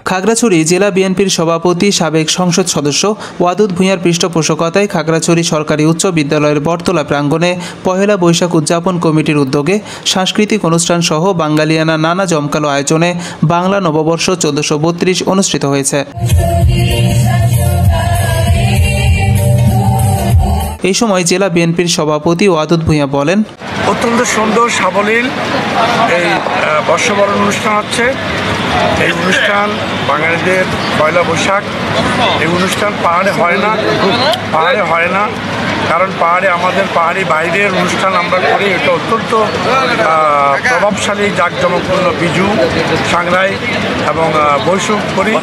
খাগড়াছড়ি জেলা বিএনপির সভাপতি সাবেক সংসদ সদস্য ওয়াদুদ ভূঁইয়ার পৃষ্ঠপোষকতায় খাগড়াছড়ি সরকারি উচ্চ বিদ্যালয়ের বটতলা প্রাঙ্গণে পহেলা বৈশাখ উদযাপন কমিটির উদ্যোগে সাংস্কৃতিক অনুষ্ঠান সহ বাঙালিয়ানা নানা জমকালো আয়োজনে বাংলা নববর্ষ 1432 অনুষ্ঠিত হয়েছে। এই সময় জেলা বিএনপির সভাপতি ওয়াদুদ ভূঁইয়া বলেন, অত্যন্ত সুন্দর সাবলীল এই বর্ষবরণ অনুষ্ঠান হচ্ছে। এই অনুষ্ঠান বাঙালিদের পয়লা বৈশাখ। এই অনুষ্ঠান পাহাড়ে হয় না, কারণ পাহাড়ে আমাদের পাহাড়ি বাইরের অনুষ্ঠান আমরা করি। এটা অত্যন্ত প্রভাবশালী জাঁকজমকপূর্ণ বিজু, সাংরাই এবং বৈশাখ করি।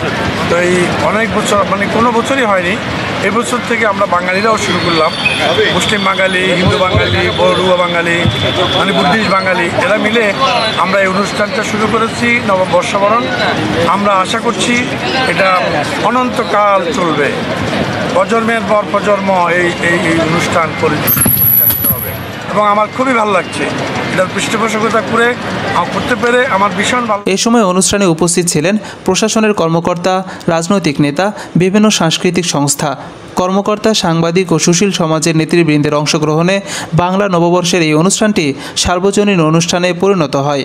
তো এই অনেক বছর কোনো বছরই হয়নি, এবছর থেকে আমরা বাঙালিরাও শুরু করলাম। মুসলিম বাঙালি, হিন্দু বাঙালি, বড়ুয়া বাঙালি, বুদ্ধিস্ট বাঙালি এরা মিলে আমরা এই অনুষ্ঠানটা শুরু করেছি নববর্ষবরণ। আমরা আশা করছি এটা অনন্তকাল চলবে, প্রজন্মের পর প্রজন্ম এই অনুষ্ঠান পরিচালিত হবে এবং আমার খুবই ভালো লাগছে এটার পৃষ্ঠপোষকতা করতে পেরে আমার ভীষণ ভালো। এই সময় অনুষ্ঠানে উপস্থিত ছিলেন প্রশাসনের কর্মকর্তা, রাজনৈতিক নেতা, বিভিন্ন সাংস্কৃতিক সংস্থা, কর্মকর্তা, সাংবাদিক ও সুশীল সমাজের নেতৃবৃন্দের অংশগ্রহণে বাংলা নববর্ষের এই অনুষ্ঠানটি সার্বজনীন অনুষ্ঠানে পরিণত হয়।